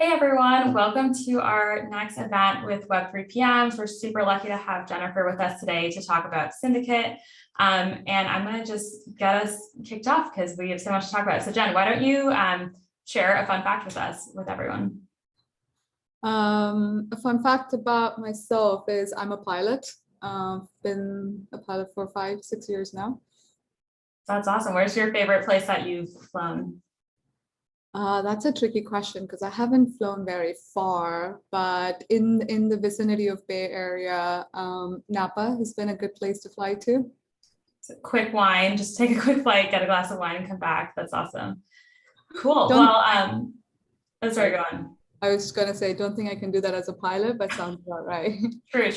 Hey everyone, welcome to our next event with Web3PMs. We're super lucky to have Jennifer with us today to talk about Syndicate. And I'm going to just get us kicked off because we have so much to talk about. So Jen, why don't you share a fun fact with us, with everyone? A fun fact about myself is I'm a pilot. Been a pilot for 5-6 years now. That's awesome. Where's your favorite place that you've flown? That's a tricky question because I haven't flown very far, but in the vicinity of Bay Area, Napa has been a good place to fly to. It's a quick wine, just take a quick flight, get a glass of wine and come back. That's awesome. Cool. Well, oh, sorry, go on. I was going to say, don't think I can do that as a pilot, but sounds about right. True.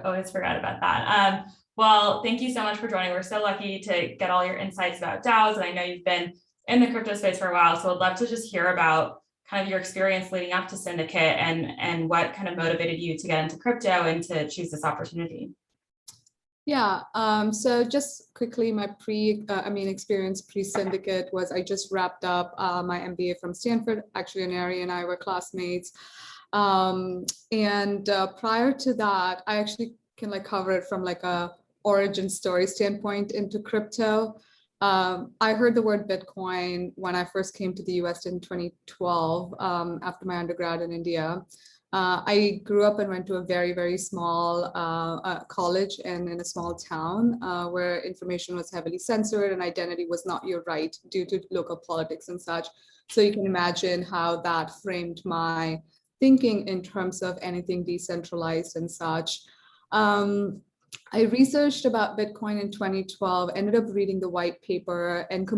Always forgot about that. Well, thank you so much for joining. We're so lucky to get all your insights about DAOs. And I know you've been in the crypto space for a while. So I'd love to just hear about kind of your experience leading up to Syndicate and what kind of motivated you to get into crypto and to choose this opportunity. Yeah, so just quickly, my experience pre-Syndicate was I just wrapped up my MBA from Stanford. Actually, Aneri and I were classmates. Prior to that, I actually can cover it from a origin story standpoint into crypto. I heard the word Bitcoin when I first came to the US in 2012 after my undergrad in India. I grew up and went to a very, very small college and in a small town where information was heavily censored and identity was not your right due to local politics and such. So you can imagine how that framed my thinking in terms of anything decentralized and such. I researched about Bitcoin in 2012, ended up reading the white paper and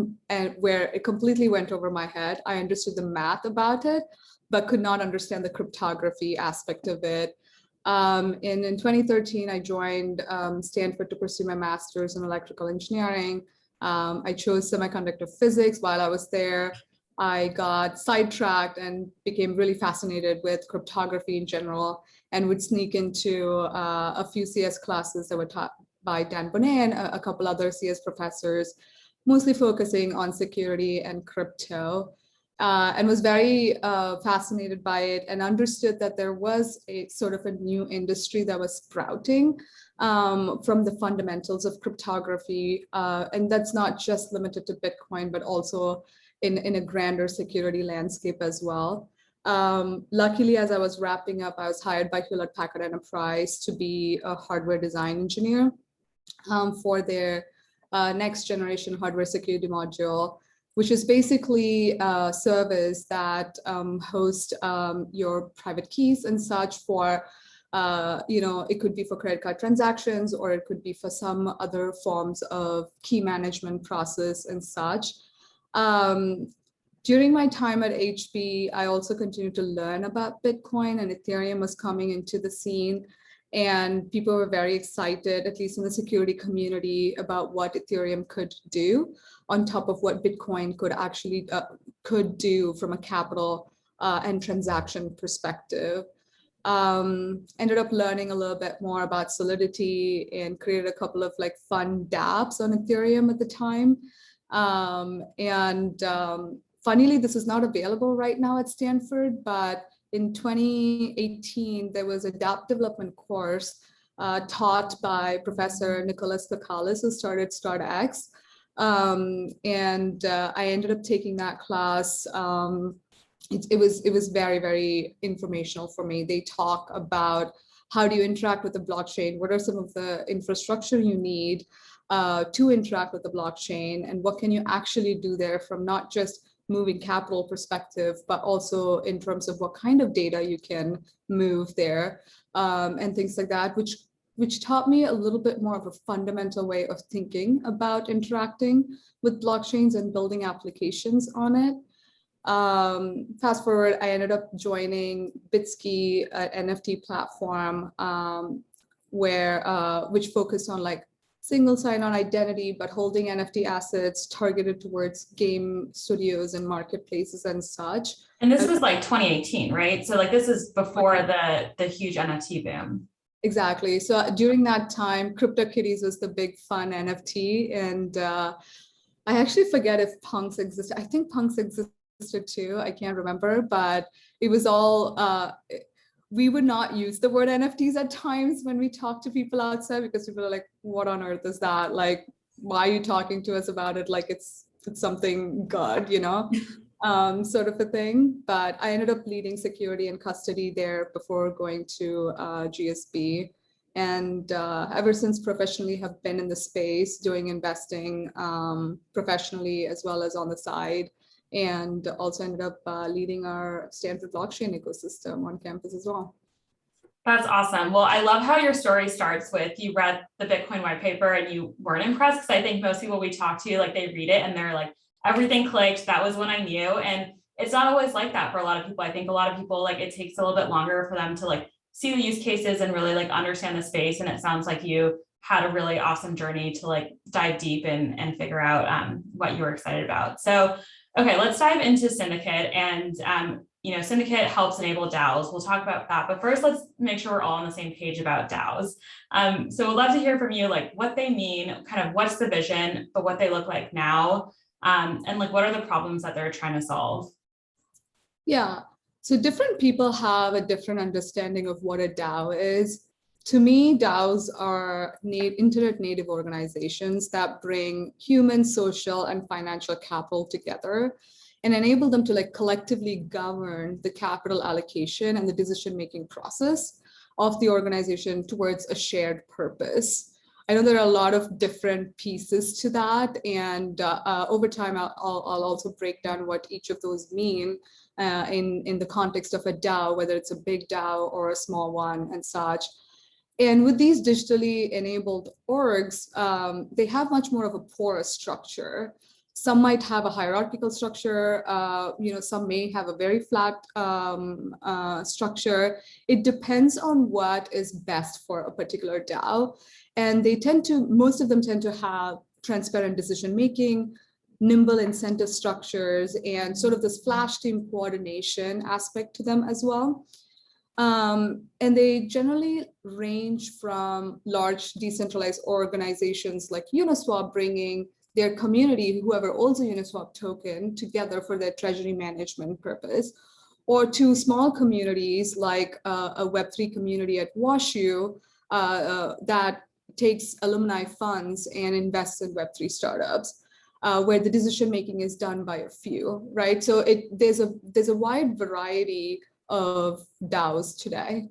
where it completely went over my head. I understood the math about it, but could not understand the cryptography aspect of it. In 2013, I joined Stanford to pursue my master's in electrical engineering. I chose semiconductor physics while I was there. I got sidetracked and became really fascinated with cryptography in general and would sneak into a few CS classes that were taught by Dan Bonet and a couple other CS professors, mostly focusing on security and crypto. And was very fascinated by it and understood that there was a sort of a new industry that was sprouting from the fundamentals of cryptography. And that's not just limited to Bitcoin, but also in a grander security landscape as well. Luckily, as I was wrapping up, I was hired by Hewlett Packard Enterprise to be a hardware design engineer for their next generation hardware security module, which is basically a service that hosts your private keys and such for, it could be for credit card transactions, or it could be for some other forms of key management process and such. During my time at HB, I also continued to learn about Bitcoin, and Ethereum was coming into the scene. And people were very excited, at least in the security community, about what Ethereum could do on top of what Bitcoin could actually could do from a capital and transaction perspective. Ended up learning a little bit more about Solidity and created a couple of fun dApps on Ethereum at the time. Funnily, this is not available right now at Stanford, but in 2018, there was a dApp development course taught by Professor Nicholas Kakalis, who started StartX. I ended up taking that class. It was very, very informational for me. They talk about how do you interact with the blockchain, what are some of the infrastructure you need to interact with the blockchain, and what can you actually do there from not just moving capital perspective, but also in terms of what kind of data you can move there and things like that, which taught me a little bit more of a fundamental way of thinking about interacting with blockchains and building applications on it. Fast forward, I ended up joining Bitsky, an NFT platform which focused on single sign-on identity, but holding NFT assets targeted towards game studios and marketplaces and such. And this was 2018, right? So this is before the huge NFT boom. Exactly. So during that time, CryptoKitties was the big fun NFT. And I actually forget if Punks existed. I think Punks existed existed too. I can't remember, but it was all, we would not use the word NFTs at times when we talk to people outside, because people are like, what on earth is that? Like, why are you talking to us about it? Like it's something good, sort of a thing. But I ended up leading security and custody there before going to GSB. And ever since professionally have been in the space doing investing professionally as well as on the side, and also ended up leading our Stanford blockchain ecosystem on campus as well. That's awesome. Well, I love how your story starts with you read the Bitcoin white paper and you weren't impressed, because I think most people we talk to, like, they read it and they're like, everything clicked. That was when I knew. And it's not always like that for a lot of people. I think a lot of people, like, it takes a little bit longer for them to like see the use cases and really like understand the space. And it sounds like you had a really awesome journey to like dive deep and figure out what you were excited about. So, okay, let's dive into Syndicate. And Syndicate helps enable DAOs. We'll talk about that, but first let's make sure we're all on the same page about DAOs. So we'd love to hear from you, like what they mean, kind of what's the vision, but what they look like now, and like what are the problems that they're trying to solve? Yeah, so different people have a different understanding of what a DAO is. To me, DAOs are internet native organizations that bring human, social, and financial capital together and enable them to like collectively govern the capital allocation and the decision-making process of the organization towards a shared purpose. I know there are a lot of different pieces to that, and over time, I'll also break down what each of those mean in the context of a DAO, whether it's a big DAO or a small one and such. And with these digitally enabled orgs, they have much more of a porous structure. Some might have a hierarchical structure, some may have a very flat structure. It depends on what is best for a particular DAO. And most of them tend to have transparent decision-making, nimble incentive structures, and sort of this flash team coordination aspect to them as well. And they generally range from large decentralized organizations like Uniswap bringing their community, whoever owns a Uniswap token, together for their treasury management purpose, or to small communities like a Web3 community at WashU that takes alumni funds and invests in Web3 startups, where the decision making is done by a few, right? So there's a wide variety of DAOs today.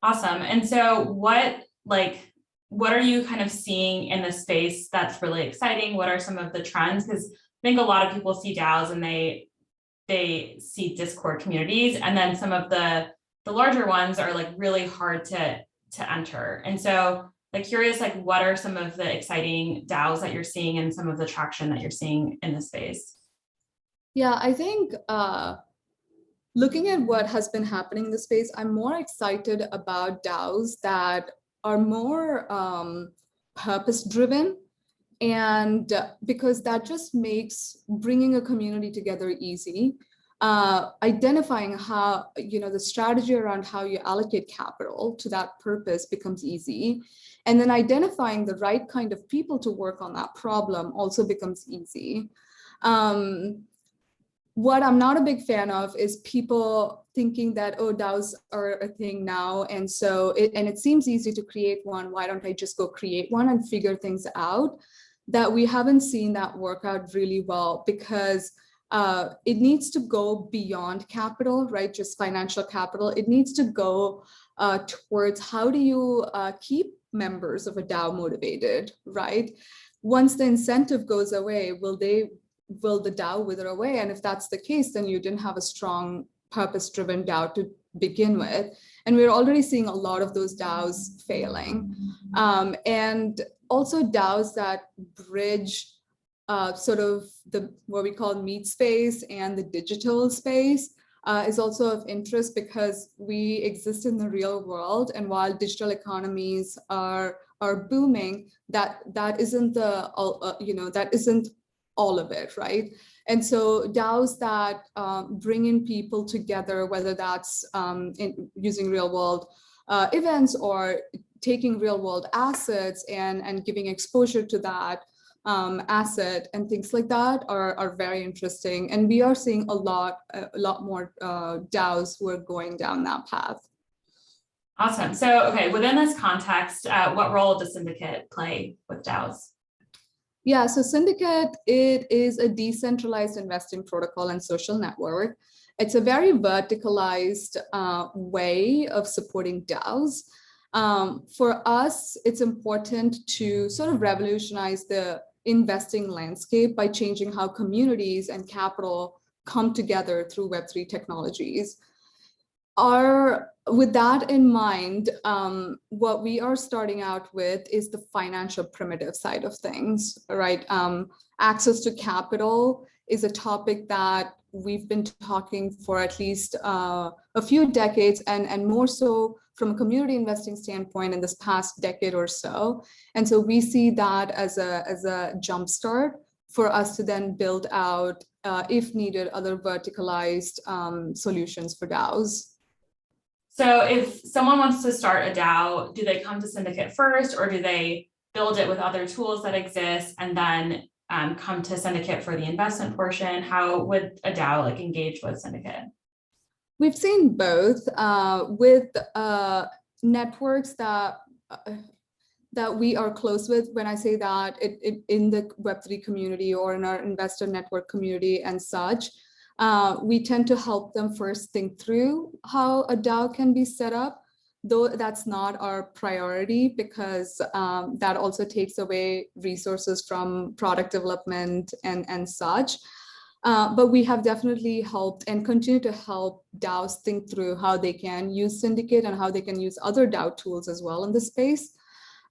Awesome. And so what are you kind of seeing in the space that's really exciting? What are some of the trends? Because I think a lot of people see DAOs and they see Discord communities, and then some of the larger ones are like really hard to enter. And so like curious, like what are some of the exciting DAOs that you're seeing and some of the traction that you're seeing in the space? Yeah, I think looking at what has been happening in the space, I'm more excited about DAOs that are more purpose-driven, and because that just makes bringing a community together easy. Identifying how, the strategy around how you allocate capital to that purpose becomes easy. And then identifying the right kind of people to work on that problem also becomes easy. What I'm not a big fan of is people thinking that, oh, DAOs are a thing now. And so, it seems easy to create one. Why don't I just go create one and figure things out? That we haven't seen that work out really well, because it needs to go beyond capital, right? Just financial capital. It needs to go towards how do you keep members of a DAO motivated, right? Once the incentive goes away, will the DAO wither away? And if that's the case, then you didn't have a strong purpose-driven DAO to begin with. And we're already seeing a lot of those DAOs failing. And also DAOs that bridge sort of what we call meat space and the digital space is also of interest, because we exist in the real world, and while digital economies are booming, that isn't that isn't all of it, right? And so DAOs that bring in people together, whether that's using real world events or taking real world assets and giving exposure to that, asset and things like that are very interesting. And we are seeing a lot more DAOs who are going down that path. Awesome. So, okay, within this context, what role does Syndicate play with DAOs? Yeah, so Syndicate, it is a decentralized investing protocol and social network. It's a very verticalized way of supporting DAOs. For us, it's important to sort of revolutionize the investing landscape by changing how communities and capital come together through Web3 technologies. With that in mind, what we are starting out with is the financial primitive side of things, right? Access to capital is a topic that we've been talking for at least a few decades, and more so from a community investing standpoint in this past decade or so. And so we see that as a jumpstart for us to then build out, if needed, other verticalized solutions for DAOs. So if someone wants to start a DAO, do they come to Syndicate first, or do they build it with other tools that exist and then come to Syndicate for the investment portion? How would a DAO like engage with Syndicate? We've seen both with networks that we are close with. When I say that, it in the Web3 community or in our investor network community and such, we tend to help them first think through how a DAO can be set up, though that's not our priority, because that also takes away resources from product development and such. But we have definitely helped and continue to help DAOs think through how they can use Syndicate and how they can use other DAO tools as well in this space.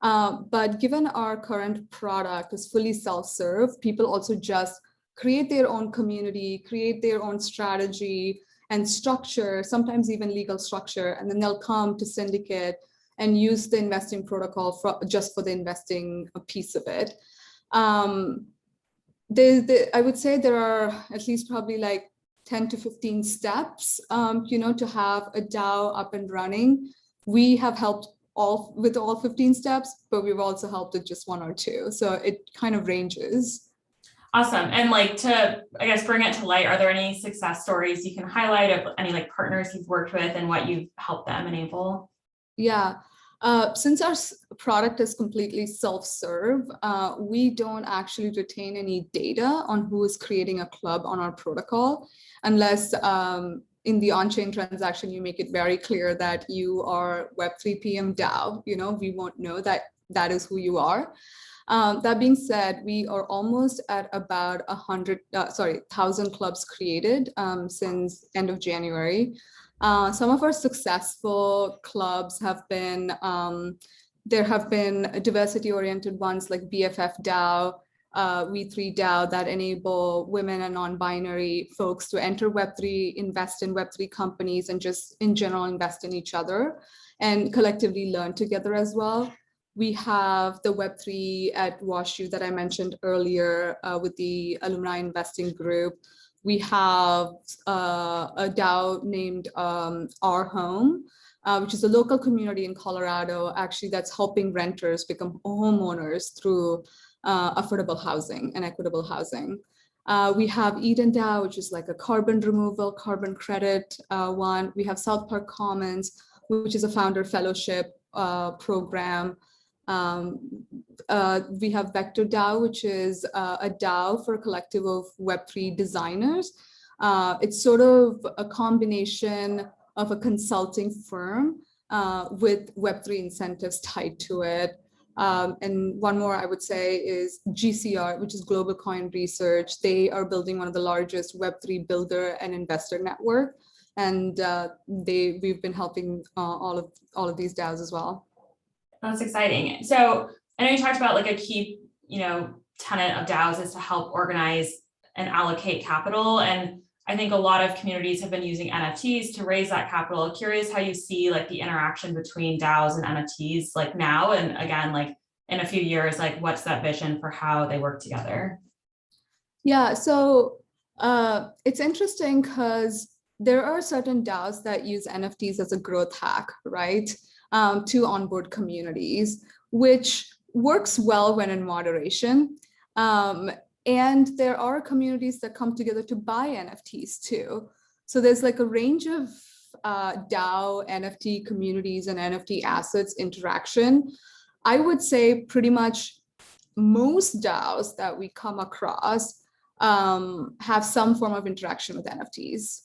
But given our current product is fully self-serve, people also just create their own community, create their own strategy and structure, sometimes even legal structure, and then they'll come to Syndicate and use the investing protocol just for the investing piece of it. I would say there are at least probably like 10 to 15 steps, to have a DAO up and running. We have helped with all 15 steps, but we've also helped with just one or two. So it kind of ranges. Awesome. And like to, I guess, bring it to light, are there any success stories you can highlight of any like partners you've worked with and what you've helped them enable? Yeah. Since our product is completely self-serve, we don't actually retain any data on who is creating a club on our protocol, unless in the on-chain transaction, you make it very clear that you are Web3PM DAO. We won't know that is who you are. That being said, we are almost at about 1,000 clubs created since end of January. Some of our successful clubs have been, there have been diversity-oriented ones like BFF DAO, V3 DAO that enable women and non-binary folks to enter Web3, invest in Web3 companies, and just in general invest in each other and collectively learn together as well. We have the Web3 at WashU that I mentioned earlier with the Alumni Investing Group. We have a DAO named Our Home, which is a local community in Colorado, actually, that's helping renters become homeowners through affordable housing and equitable housing. We have Eden DAO, which is like a carbon removal, carbon credit one. We have South Park Commons, which is a founder fellowship program. We have Vector DAO, which is a DAO for a collective of Web3 designers. It's sort of a combination of a consulting firm with Web3 incentives tied to it. And one more I would say is GCR, which is Global Coin Research. They are building one of the largest Web3 builder and investor network. And we've been helping all of these DAOs as well. That's exciting. So I know you talked about like a key, tenet of DAOs is to help organize and allocate capital. And I think a lot of communities have been using NFTs to raise that capital. Curious how you see like the interaction between DAOs and NFTs like now, and again, like in a few years, like what's that vision for how they work together? Yeah, so it's interesting because there are certain DAOs that use NFTs as a growth hack, right? To onboard communities, which works well when in moderation. And there are communities that come together to buy NFTs too. So there's like a range of DAO, NFT communities, and NFT assets interaction. I would say pretty much most DAOs that we come across have some form of interaction with NFTs.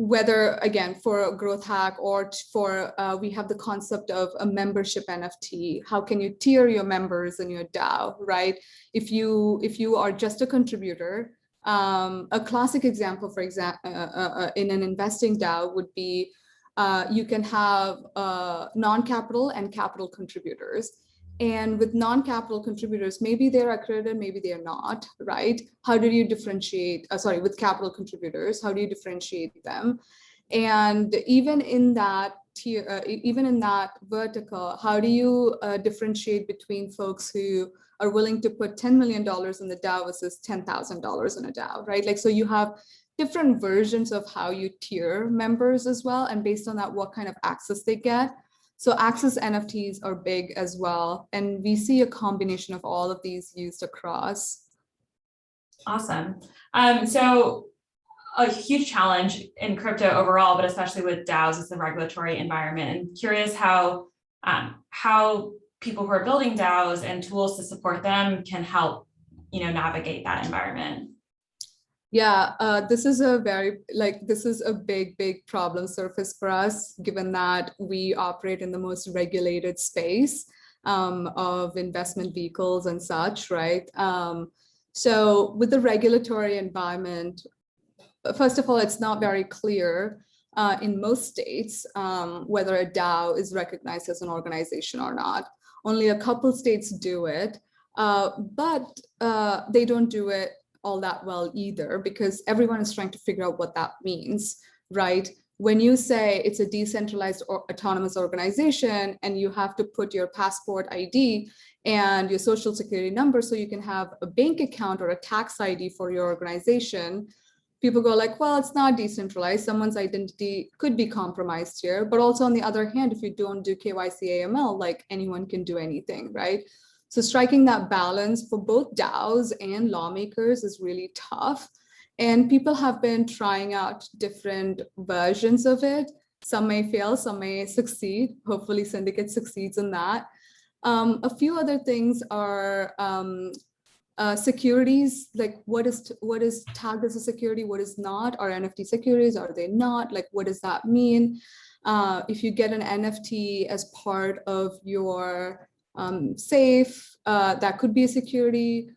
Whether, again, for a growth hack or for, we have the concept of a membership NFT. How can you tier your members in your DAO, right? If you are just a contributor, a classic example, for example, in an investing DAO would be, you can have non-capital and capital contributors. And with non-capital contributors, maybe they're accredited, maybe they're not, right? How do you differentiate, with capital contributors, how do you differentiate them? And even in that tier, even in that vertical, how do you differentiate between folks who are willing to put $10 million in the DAO versus $10,000 in a DAO, right? Like, so you have different versions of how you tier members as well. And based on that, what kind of access they get. So access NFTs are big as well. And we see a combination of all of these used across. Awesome. So a huge challenge in crypto overall, but especially with DAOs, is the regulatory environment. And curious how people who are building DAOs and tools to support them can help, navigate that environment. Yeah, this is a big problem surface for us, given that we operate in the most regulated space of investment vehicles and such, right? So with the regulatory environment, first of all, it's not very clear in most states whether a DAO is recognized as an organization or not. Only a couple states do it, but they don't do it all that well either, because everyone is trying to figure out what that means, right? When you say it's a decentralized or autonomous organization and you have to put your passport ID and your social security number so you can have a bank account or a tax ID for your organization, people go like, well, it's not decentralized. Someone's identity could be compromised here. But also on the other hand, if you don't do KYC AML, like anyone can do anything, right? So striking that balance for both DAOs and lawmakers is really tough. And people have been trying out different versions of it. Some may fail, some may succeed. Hopefully Syndicate succeeds in that. A few other things are securities, like what is tagged as a security, what is not. Are NFT securities, are they not? Like, what does that mean? If you get an NFT as part of your safe, that could be a security.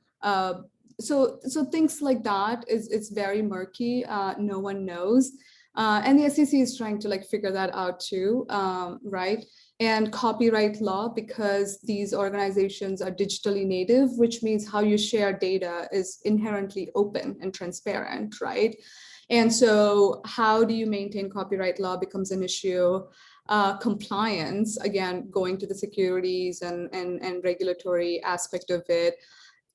So things like that it's very murky. No one knows. And the SEC is trying to figure that out too, right? And copyright law, because these organizations are digitally native, which means how you share data is inherently open and transparent, right? And so how do you maintain copyright law becomes an issue. Compliance, again, going to the securities and regulatory aspect of it.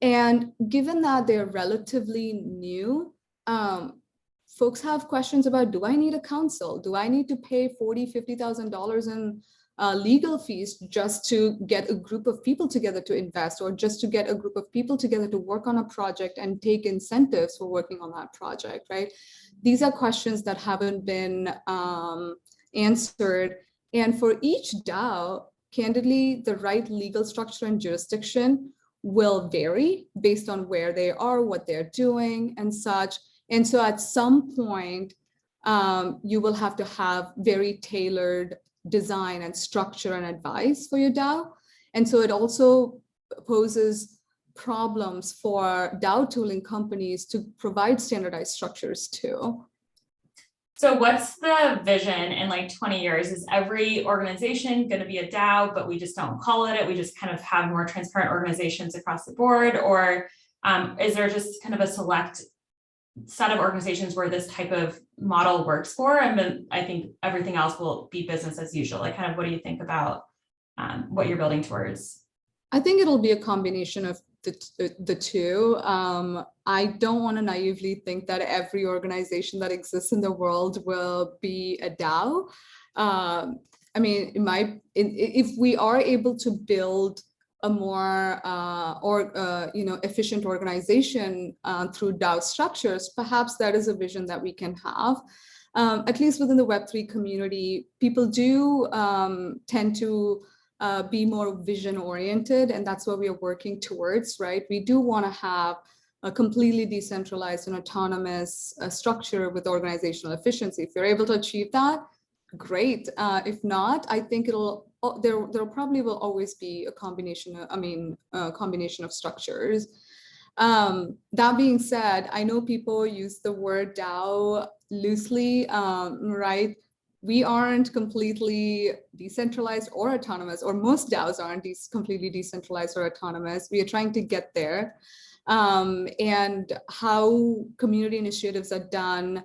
And given that they're relatively new, folks have questions about, do I need a counsel? Do I need to pay $40,000, $50,000 in legal fees just to get a group of people together to invest, or just to get a group of people together to work on a project and take incentives for working on that project, right? These are questions that haven't been answered. And for each DAO, candidly, the right legal structure and jurisdiction will vary based on where they are, what they're doing and such. And so at some point, you will have to have very tailored design and structure and advice for your DAO. And so it also poses problems for DAO tooling companies to provide standardized structures too. So what's the vision in 20 years? Is every organization going to be a DAO, but we just don't call it? We just kind of have more transparent organizations across the board? Or is there just kind of a select set of organizations where this type of model works for? And then I think everything else will be business as usual. What do you think about what you're building towards? I think it'll be a combination of the two. I don't want to naively think that every organization that exists in the world will be a DAO. I mean, if we are able to build a more efficient organization through DAO structures, perhaps that is a vision that we can have. At least within the Web3 community, people do tend to be more vision oriented, and that's what we are working towards, right? We do want to have a completely decentralized and autonomous structure with organizational efficiency. If you're able to achieve that, great. If not, I think there probably will always be a combination of structures. That being said, I know people use the word DAO loosely, right? We aren't completely decentralized or autonomous, or most DAOs aren't completely decentralized or autonomous. We are trying to get there. And how community initiatives are done,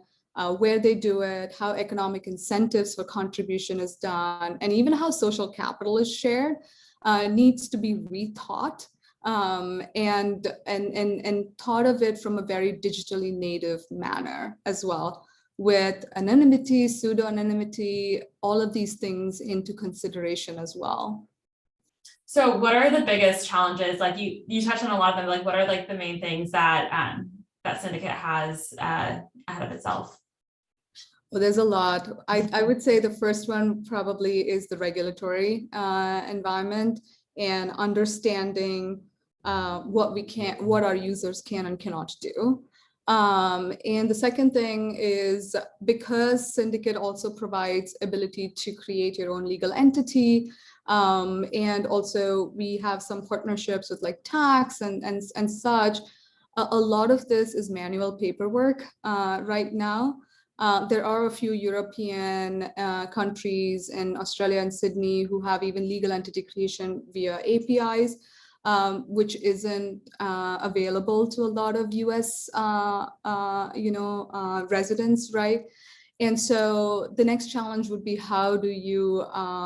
where they do it, how economic incentives for contribution is done, and even how social capital is shared needs to be rethought and thought of it from a very digitally native manner as well, with anonymity, pseudo-anonymity, all of these things into consideration as well. So what are the biggest challenges? Like you touched on a lot of them, like what are like the main things that that Syndicate has ahead of itself? Well, there's a lot. I would say the first one probably is the regulatory environment and understanding what our users can and cannot do. And the second thing is, because Syndicate also provides ability to create your own legal entity, and also we have some partnerships with like tax and such, a lot of this is manual paperwork right now. There are a few European countries in Australia and Sydney who have even legal entity creation via APIs, which isn't available to a lot of US residents, right? And so the next challenge would be, how do you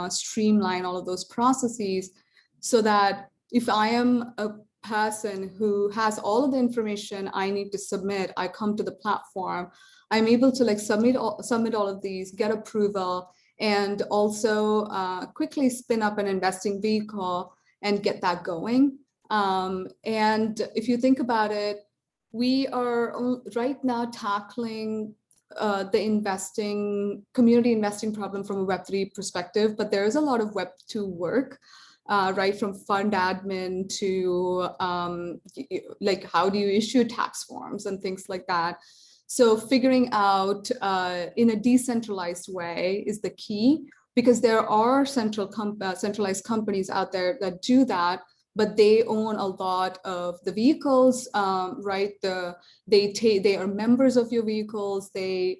streamline all of those processes so that if I am a person who has all of the information I need to submit, I come to the platform, I'm able to like submit all of these, get approval, and also quickly spin up an investing vehicle and get that going. And if you think about it, we are right now tackling the community investing problem from a Web3 perspective, but there is a lot of Web2 work, right, from fund admin to like how do you issue tax forms and things like that. So figuring out in a decentralized way is the key, because there are centralized companies out there that do that, but they own a lot of the vehicles, right? They are members of your vehicles. They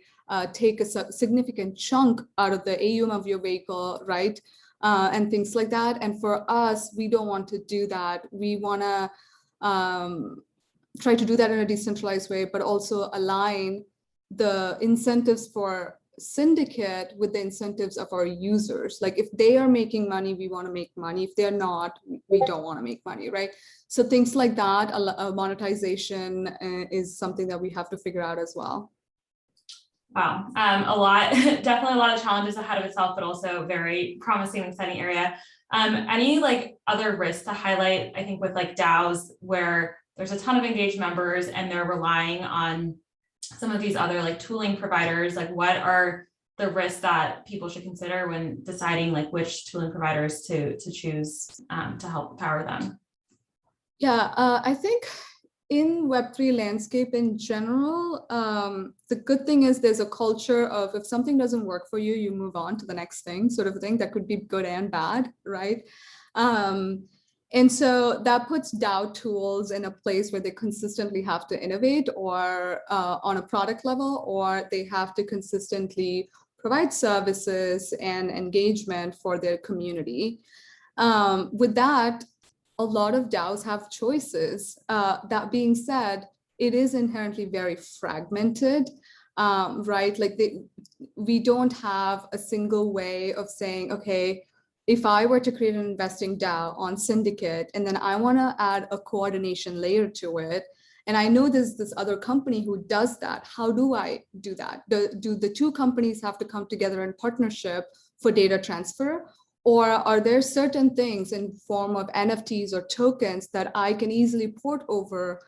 take a significant chunk out of the AUM of your vehicle, right? And things like that. And for us, we don't want to do that. We want to try to do that in a decentralized way, but also align the incentives for Syndicate with the incentives of our users. Like if they are making money, we want to make money. If they're not, we don't want to make money, right? So things like that, monetization is something that we have to figure out as well. Wow, definitely a lot of challenges ahead of itself, but also very promising and exciting area. Any like other risks to highlight, I think with like DAOs where there's a ton of engaged members and they're relying on some of these other like tooling providers, like what are the risks that people should consider when deciding like which tooling providers to choose to help power them? Yeah, I think in Web3 landscape in general, the good thing is there's a culture of if something doesn't work for you, you move on to the next thing, sort of thing. That could be good and bad, right? And so that puts DAO tools in a place where they consistently have to innovate, or on a product level, or they have to consistently provide services and engagement for their community. With that, a lot of DAOs have choices. That being said, it is inherently very fragmented, right? Like we don't have a single way of saying, okay, if I were to create an investing DAO on Syndicate, and then I want to add a coordination layer to it, and I know there's this other company who does that, how do I do that? Do the two companies have to come together in partnership for data transfer? Or are there certain things in form of NFTs or tokens that I can easily port over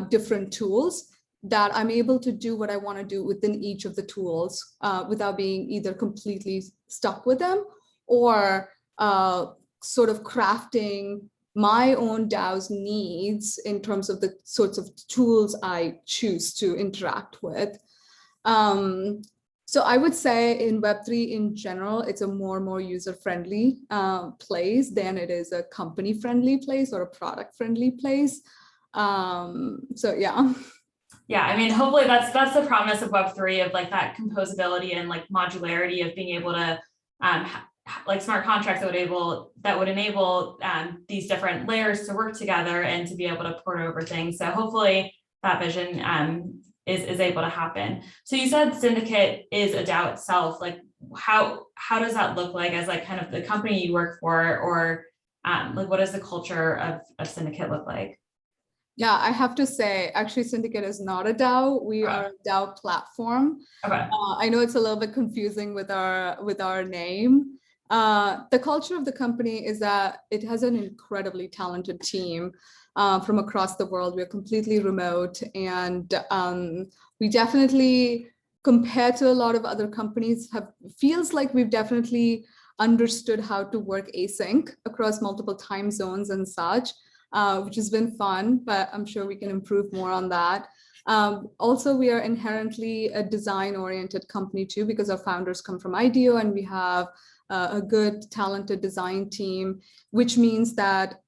different tools that I'm able to do what I want to do within each of the tools without being either completely stuck with them or sort of crafting my own DAO's needs in terms of the sorts of tools I choose to interact with. So I would say in Web3 in general, it's a more and more user-friendly place than it is a company-friendly place or a product-friendly place. So yeah. Yeah, I mean, hopefully that's the promise of Web3, of like that composability and like modularity of being able to like smart contracts that would enable these different layers to work together and to be able to port over things. So hopefully that vision is able to happen. So you said Syndicate is a DAO itself. Like how does that look like as like kind of the company you work for, or like what does the culture of Syndicate look like? Yeah, I have to say, actually, Syndicate is not a DAO. We are a DAO platform. Okay. I know it's a little bit confusing with our name. The culture of the company is that it has an incredibly talented team from across the world. We're completely remote, and we definitely, compared to a lot of other companies, feels like we've definitely understood how to work async across multiple time zones and such. Which has been fun, but I'm sure we can improve more on that. Also, we are inherently a design-oriented company too, because our founders come from IDEO and we have a good, talented design team, which means that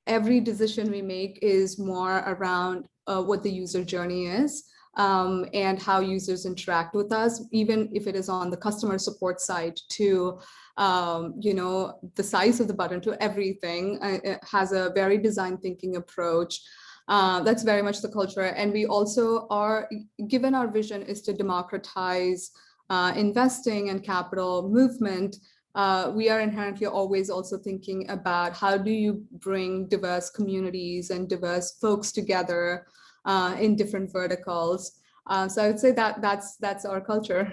every decision we make is more around what the user journey is and how users interact with us, even if it is on the customer support side too. You know, the size of the button to everything. It has a very design thinking approach. That's very much the culture. And we also are, given our vision is to democratize investing and capital movement, we are inherently always also thinking about how do you bring diverse communities and diverse folks together in different verticals. So I would say that that's our culture.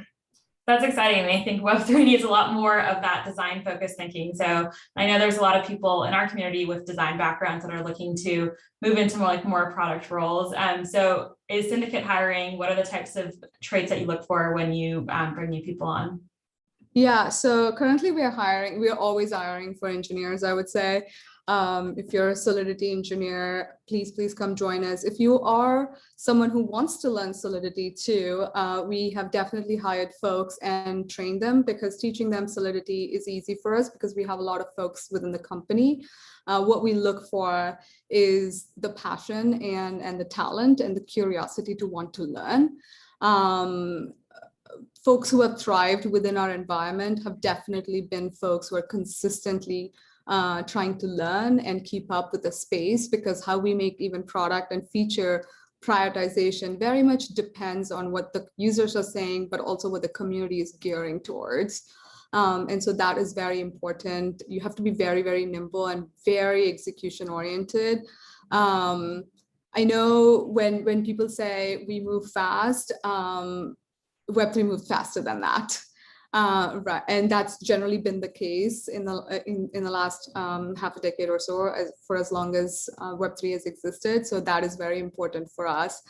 That's exciting. And I think Web3 needs a lot more of that design focused thinking. So I know there's a lot of people in our community with design backgrounds that are looking to move into more product roles. So is Syndicate hiring? What are the types of traits that you look for when you bring new people on? Yeah, so currently we are always hiring for engineers, I would say. If you're a Solidity engineer, please come join us. If you are someone who wants to learn Solidity too, we have definitely hired folks and trained them, because teaching them Solidity is easy for us because we have a lot of folks within the company. What we look for is the passion and the talent and the curiosity to want to learn. Folks who have thrived within our environment have definitely been folks who are consistently trying to learn and keep up with the space, because how we make even product and feature prioritization very much depends on what the users are saying, but also what the community is gearing towards. And so that is very important. You have to be very, very nimble and very execution oriented. I know when people say we move fast, Web3 moves faster than that. Right, and that's generally been the case in the last half a decade or so, for as long as Web3 has existed. So that is very important for us.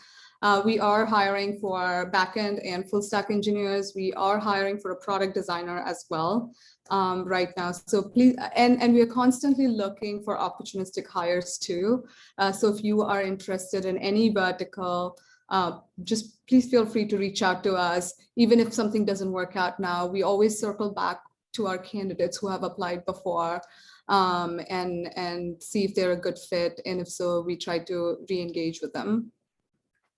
We are hiring for backend and full stack engineers. We are hiring for a product designer as well right now. So please, and we are constantly looking for opportunistic hires too. So if you are interested in any vertical, just please feel free to reach out to us. Even if something doesn't work out now, we always circle back to our candidates who have applied before and see if they're a good fit. And if so, we try to re-engage with them.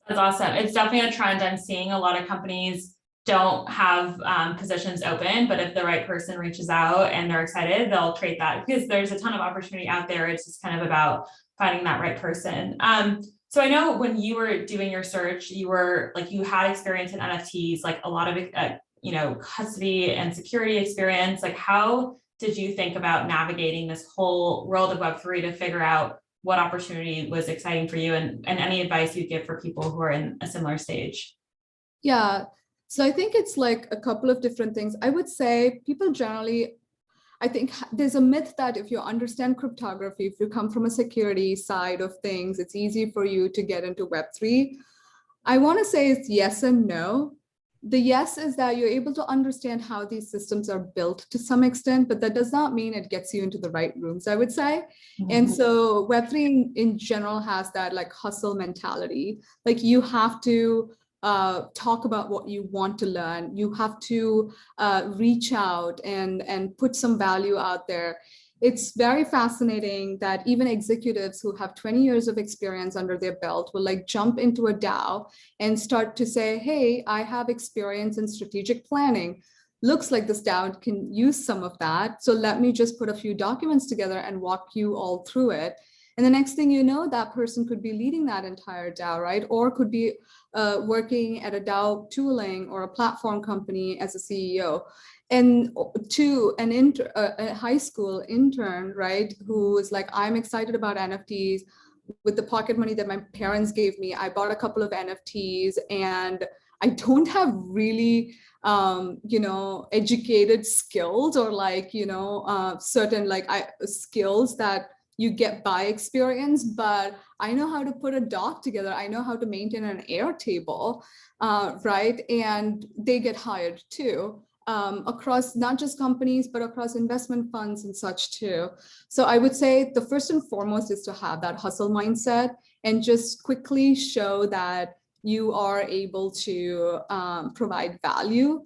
That's awesome. It's definitely a trend I'm seeing. A lot of companies don't have positions open, but if the right person reaches out and they're excited, they'll create that, because there's a ton of opportunity out there. It's just kind of about finding that right person. So I know when you were doing your search, you had experience in NFTs, like a lot of, custody and security experience. Like, how did you think about navigating this whole world of Web3 to figure out what opportunity was exciting for you, and any advice you'd give for people who are in a similar stage? Yeah, so I think it's like a couple of different things. I would say people generally, I think there's a myth that if you understand cryptography, if you come from a security side of things, it's easy for you to get into Web3. I want to say it's yes and no. The yes is that you're able to understand how these systems are built to some extent, but that does not mean it gets you into the right rooms, I would say. And so Web3 in general has that like hustle mentality. Like you have to talk about what you want to learn. You have to reach out and put some value out there. It's very fascinating that even executives who have 20 years of experience under their belt will like jump into a DAO and start to say, hey, I have experience in strategic planning. Looks like this DAO can use some of that. So let me just put a few documents together and walk you all through it. And the next thing you know, that person could be leading that entire DAO, right? Or could be working at a DAO tooling or a platform company as a CEO. And to a high school intern, right, who is like, I'm excited about NFTs. With the pocket money that my parents gave me, I bought a couple of NFTs, and I don't have really, educated skills or like, certain skills that you get by experience, but I know how to put a doc together. I know how to maintain an Airtable, right? And they get hired too. Across not just companies, but across investment funds and such too. So I would say the first and foremost is to have that hustle mindset and just quickly show that you are able to provide value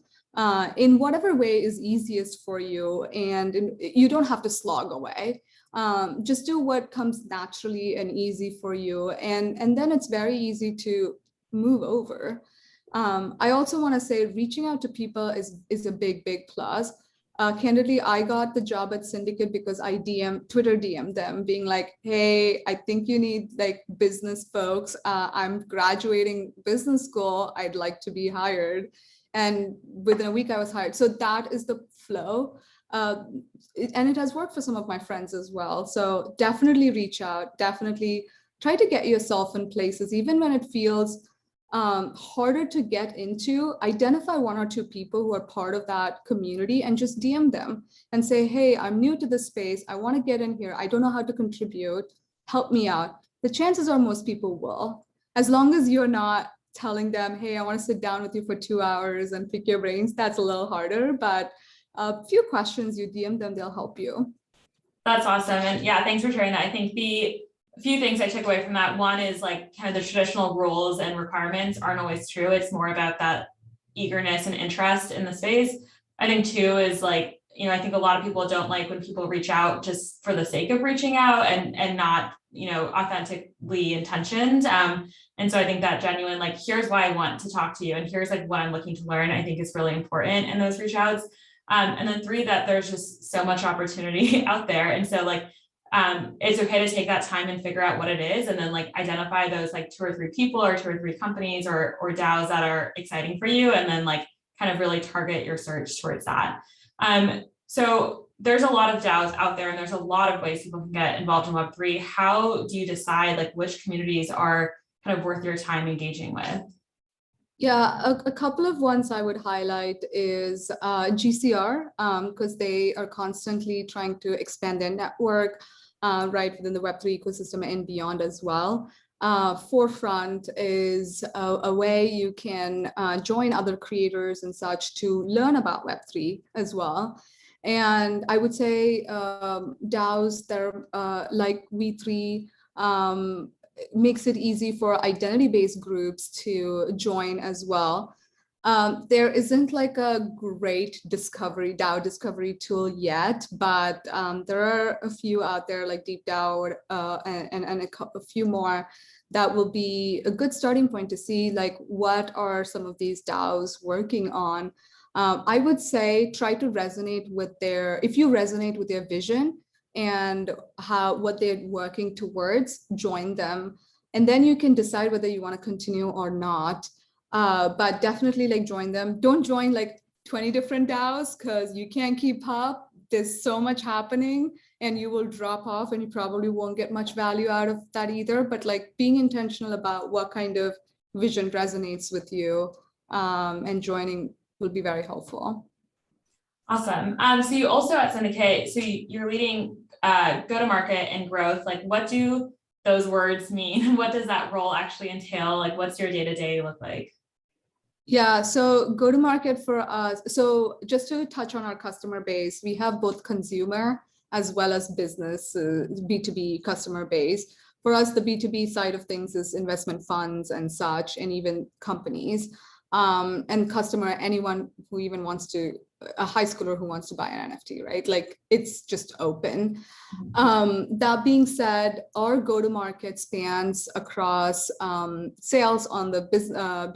in whatever way is easiest for you. And you don't have to slog away. Just do what comes naturally and easy for you. And then it's very easy to move over. I also want to say reaching out to people is a big plus. Candidly, I got the job at Syndicate because I Twitter DM'd them being like, hey, I think you need like business folks. I'm graduating business school. I'd like to be hired. And within a week I was hired. So that is the flow. And it has worked for some of my friends as well. So definitely reach out, definitely try to get yourself in places, even when it feels harder to get into. Identify one or two people who are part of that community and just DM them and say, hey, I'm new to this space. I want to get in here. I don't know how to contribute. Help me out. The chances are most people will, as long as you're not telling them, hey, I want to sit down with you for 2 hours and pick your brains. That's a little harder, but a few questions, you DM them, they'll help you. That's awesome. And yeah, thanks for sharing that. I think the few things I took away from that, one is like kind of the traditional rules and requirements aren't always true. It's more about that eagerness and interest in the space. I think two is like, I think a lot of people don't like when people reach out just for the sake of reaching out and not, authentically intentioned. And so I think that genuine, like, here's why I want to talk to you and here's like what I'm looking to learn, I think is really important in those reach outs. And then three, that there's just so much opportunity out there. And so like, it's okay to take that time and figure out what it is. And then like identify those like 2 or 3 people or 2 or 3 companies or DAOs that are exciting for you. And then like kind of really target your search towards that. So there's a lot of DAOs out there and there's a lot of ways people can get involved in Web3. How do you decide like which communities are kind of worth your time engaging with? Yeah, a couple of ones I would highlight is GCR, because they are constantly trying to expand their network right within the Web3 ecosystem and beyond as well. Forefront is a way you can join other creators and such to learn about Web3 as well. And I would say DAOs that are like V3 makes it easy for identity-based groups to join as well. There isn't like a great DAO discovery tool yet, but there are a few out there like Deep DAO and a few more that will be a good starting point to see like what are some of these DAOs working on. I would say try to resonate with if you resonate with their vision and what they're working towards, join them. And then you can decide whether you want to continue or not. But definitely like join them. Don't join like 20 different DAOs because you can't keep up. There's so much happening and you will drop off and you probably won't get much value out of that either. But like being intentional about what kind of vision resonates with you and joining will be very helpful. Awesome. So you also at Syndicate, so you're leading go-to-market and growth. Like, what do those words mean? What does that role actually entail? Like, what's your day-to-day look like? Yeah, so go to market for us. So just to touch on our customer base, we have both consumer as well as business, B2B customer base. For us, the B2B side of things is investment funds and such, and even companies. And customer, anyone who even wants to, a high schooler who wants to buy an NFT, right? Like it's just open. That being said, our go-to-market spans across sales on the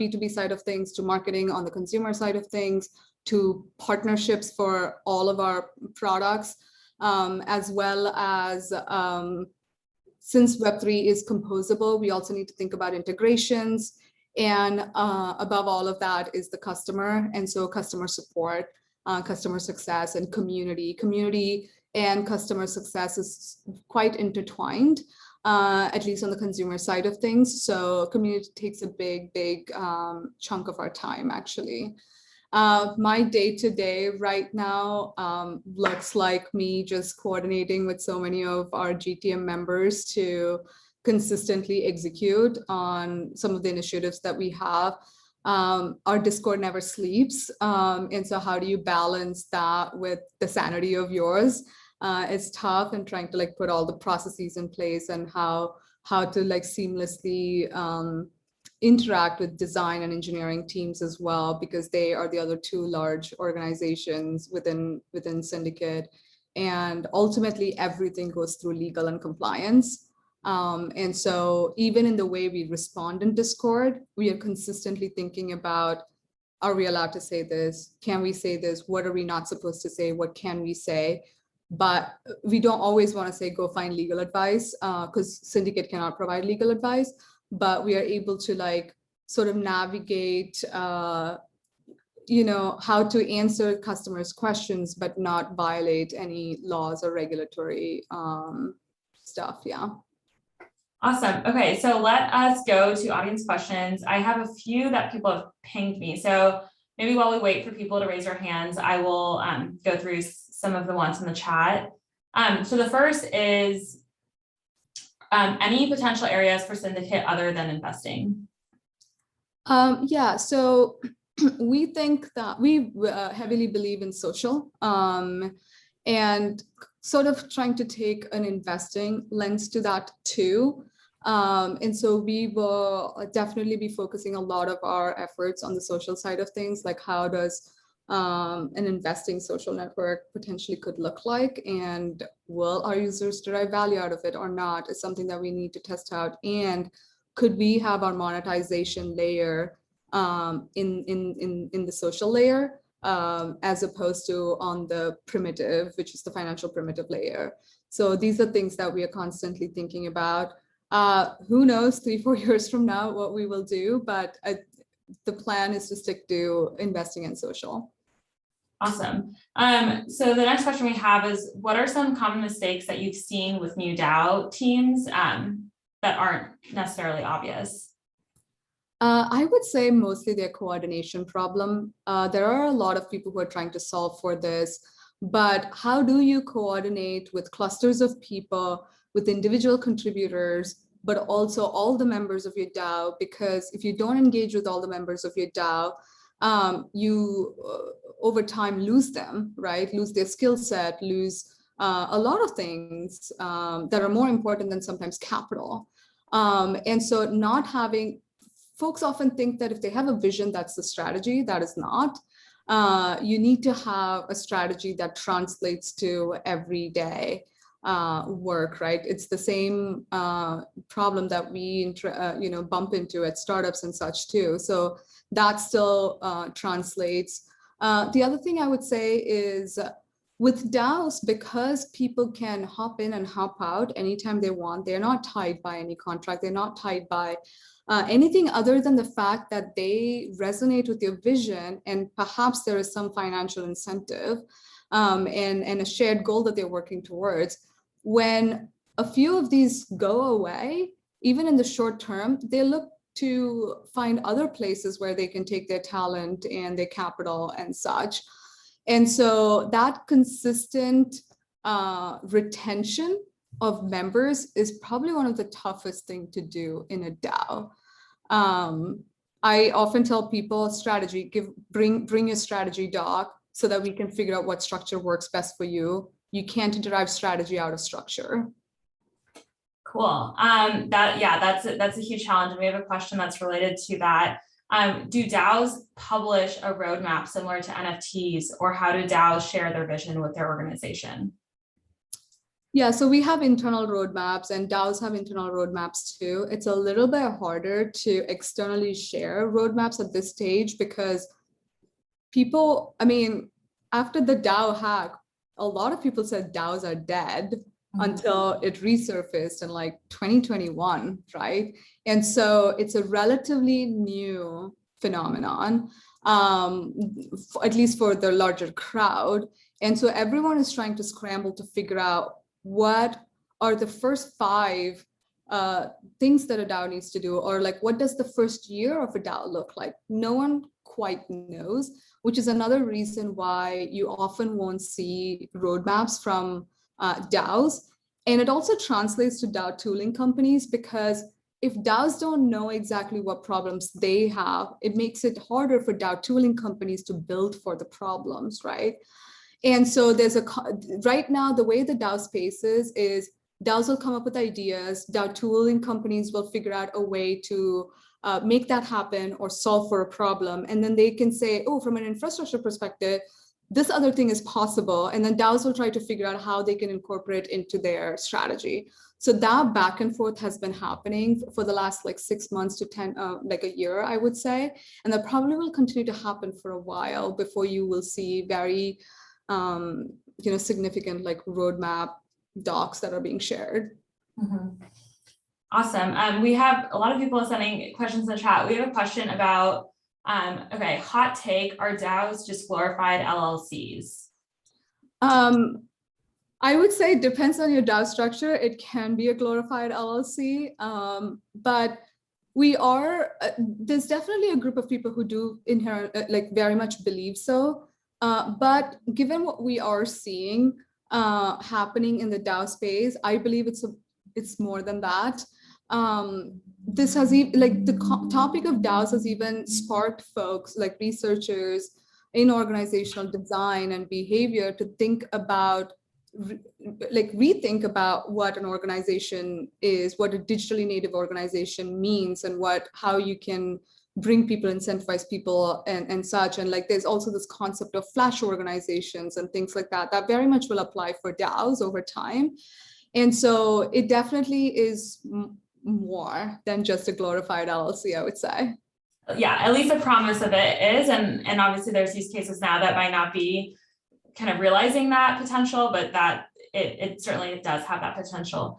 B2B side of things, to marketing on the consumer side of things, to partnerships for all of our products, as well as since Web3 is composable, we also need to think about integrations. And above all of that is the customer. And so customer support, customer success, and community. Community and customer success is quite intertwined, at least on the consumer side of things. So community takes a big chunk of our time, actually. My day-to-day right now looks like me just coordinating with so many of our GTM members to consistently execute on some of the initiatives that we have. Our Discord never sleeps. And so how do you balance that with the sanity of yours? It's tough, and trying to like put all the processes in place and how to like seamlessly interact with design and engineering teams as well, because they are the other two large organizations within Syndicate. And ultimately everything goes through legal and compliance. And so even in the way we respond in Discord, we are consistently thinking about, are we allowed to say this? Can we say this? What are we not supposed to say? What can we say? But we don't always want to say, go find legal advice, because Syndicate cannot provide legal advice, but we are able to like sort of navigate, you know, how to answer customers' questions, but not violate any laws or regulatory stuff. Yeah. Awesome. Okay, so let us go to audience questions. I have a few that people have pinged me. So maybe while we wait for people to raise their hands, I will go through some of the ones in the chat. So the first is any potential areas for Syndicate other than investing? Yeah, so we think that we heavily believe in social, and sort of trying to take an investing lens to that too. And so we will definitely be focusing a lot of our efforts on the social side of things, like how does an investing social network potentially could look like, and will our users derive value out of it or not, is something that we need to test out. And could we have our monetization layer in the social layer, as opposed to on the primitive, which is the financial primitive layer. So these are things that we are constantly thinking about. Who knows 3-4 years from now what we will do, but the plan is to stick to investing in social. Awesome. So the next question we have is, what are some common mistakes that you've seen with new DAO teams that aren't necessarily obvious? I would say mostly their coordination problem. There are a lot of people who are trying to solve for this, but how do you coordinate with clusters of people, with individual contributors, but also all the members of your DAO? Because if you don't engage with all the members of your DAO, you over time lose them, right? Lose their skill set, lose a lot of things that are more important than sometimes capital. And so not having, folks often think that if they have a vision, that's the strategy. That is not. You need to have a strategy that translates to everyday work, right? It's the same problem that we bump into at startups and such too. So that still translates. The other thing I would say is with DAOs, because people can hop in and hop out anytime they want, they're not tied by any contract, they're not tied by anything other than the fact that they resonate with your vision, and perhaps there is some financial incentive and a shared goal that they're working towards. When a few of these go away, even in the short term, they look to find other places where they can take their talent and their capital and such. And so that consistent retention of members is probably one of the toughest things to do in a DAO. I often tell people strategy, bring a strategy doc so that we can figure out what structure works best for you. You can't derive strategy out of structure. Cool. That's a huge challenge. And we have a question that's related to that. Do DAOs publish a roadmap similar to NFTs, or how do DAOs share their vision with their organization? Yeah, so we have internal roadmaps and DAOs have internal roadmaps too. It's a little bit harder to externally share roadmaps at this stage because people, I mean, after the DAO hack, a lot of people said DAOs are dead until it resurfaced in like 2021, right? And so it's a relatively new phenomenon, at least for the larger crowd. And so everyone is trying to scramble to figure out what are the first 5 things that a DAO needs to do, or like what does the first year of a DAO look like? No one quite knows, which is another reason why you often won't see roadmaps from DAOs. And it also translates to DAO tooling companies, because if DAOs don't know exactly what problems they have, it makes it harder for DAO tooling companies to build for the problems, right? And so right now, the way the DAO space is DAOs will come up with ideas, DAO tooling companies will figure out a way to make that happen or solve for a problem. And then they can say, oh, from an infrastructure perspective, this other thing is possible. And then DAOs will try to figure out how they can incorporate into their strategy. So that back and forth has been happening for the last like 6 months to 10, like a year, I would say. And that probably will continue to happen for a while before you will see very significant like roadmap docs that are being shared. Mm-hmm. Awesome. We have a lot of people sending questions in the chat. We have a question about, okay, hot take, are DAOs just glorified LLCs? I would say it depends on your DAO structure. It can be a glorified LLC, but there's definitely a group of people who do very much believe so. But given what we are seeing happening in the DAO space, I believe it's more than that. This has the topic of DAOs has even sparked folks like researchers in organizational design and behavior to think about rethink about what an organization is, what a digitally native organization means, and how you can bring people, incentivize people and such. And like there's also this concept of flash organizations and things like that very much will apply for DAOs over time. And so it definitely is more than just a glorified LLC, I would say. Yeah, at least the promise of it is, and obviously there's use cases now that might not be kind of realizing that potential, but that it certainly does have that potential.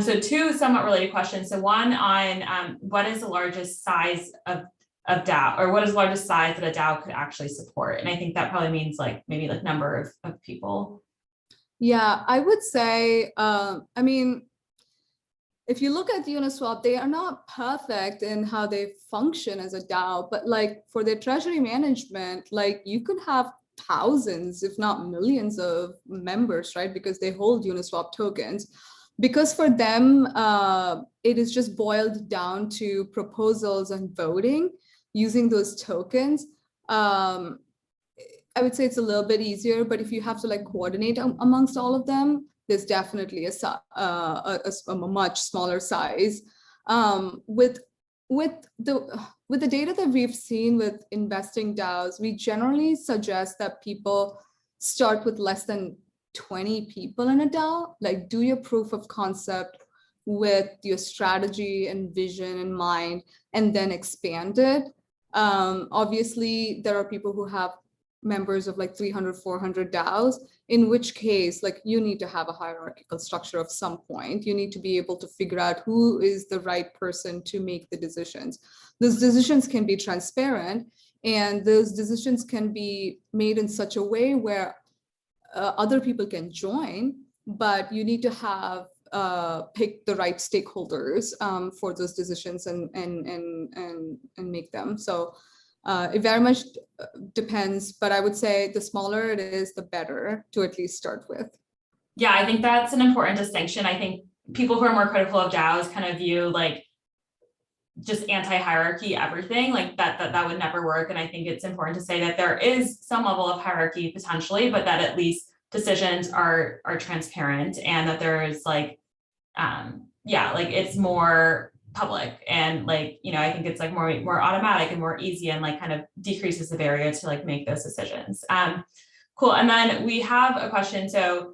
So 2 somewhat related questions. So one on what is the largest size of DAO, or what is the largest size that a DAO could actually support? And I think that probably means like maybe like number of people. Yeah, I would say, I mean, if you look at Uniswap, they are not perfect in how they function as a DAO, but like for their treasury management, like you could have thousands, if not millions of members, right? Because they hold Uniswap tokens. Because for them, it is just boiled down to proposals and voting using those tokens. I would say it's a little bit easier, but if you have to like coordinate amongst all of them, there's definitely a much smaller size. With the data that we've seen with investing DAOs, we generally suggest that people start with less than 20 people in a DAO, like do your proof of concept with your strategy and vision in mind, and then expand it. Obviously, there are people who have members of like 300, 400 DAOs, in which case, like you need to have a hierarchical structure of some point. You need to be able to figure out who is the right person to make the decisions. Those decisions can be transparent, and those decisions can be made in such a way where other people can join, but you need to have pick the right stakeholders for those decisions and make them. So It very much depends, but I would say the smaller it is, the better to at least start with. Yeah, I think that's an important distinction. I think people who are more critical of DAOs kind of view like just anti-hierarchy everything, like that would never work. And I think it's important to say that there is some level of hierarchy potentially, but that at least decisions are transparent, and that there is like yeah, like it's more public, and like, you know, I think it's like more automatic and more easy, and like kind of decreases the barrier to like make those decisions. Cool. And then we have a question. So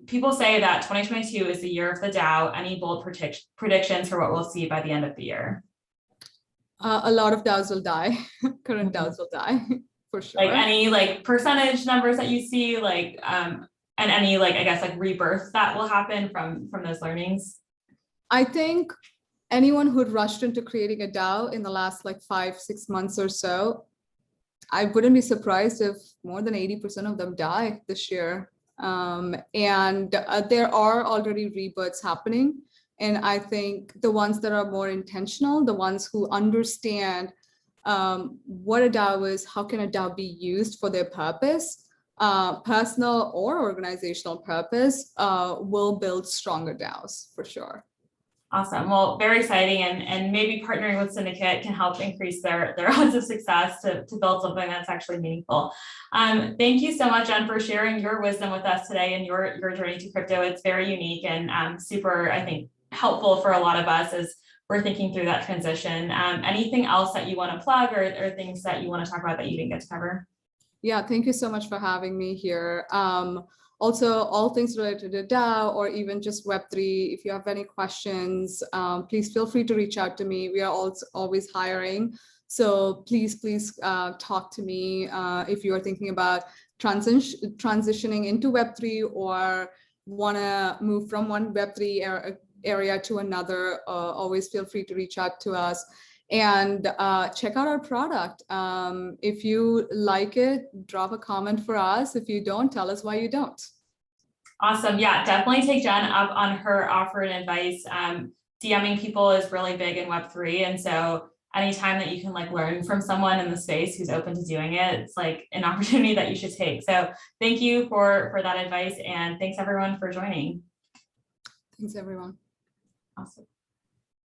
people say that 2022 is the year of the DAO. Any bold predictions for what we'll see by the end of the year? A lot of DAOs will die. Current DAOs will die for sure. Like any like percentage numbers that you see, like and any like, I guess, like rebirth that will happen from those learnings? I think anyone who'd rushed into creating a DAO in the last like 5-6 months or so, I wouldn't be surprised if more than 80% of them die this year. And there are already rebirths happening. And I think the ones that are more intentional, the ones who understand what a DAO is, how can a DAO be used for their purpose, personal or organizational purpose, will build stronger DAOs for sure. Awesome. Well, very exciting, and maybe partnering with Syndicate can help increase their odds of success to build something that's actually meaningful. Thank you so much, Jen, for sharing your wisdom with us today and your journey to crypto. It's very unique and super, I think, helpful for a lot of us as we're thinking through that transition. Anything else that you want to plug or things that you want to talk about that you didn't get to cover? Yeah, thank you so much for having me here. Also, all things related to DAO or even just Web3, if you have any questions, please feel free to reach out to me. We are also always hiring. So please talk to me if you are thinking about transitioning into Web3 or want to move from one Web3 area to another. Always feel free to reach out to us. And check out our product. If you like it, drop a comment for us. If you don't, tell us why you don't. Awesome. Yeah, definitely take Jen up on her offer and advice. DMing people is really big in Web3. And so anytime that you can like learn from someone in the space who's open to doing it, it's like an opportunity that you should take. So thank you for that advice. And thanks everyone for joining. Thanks everyone. Awesome.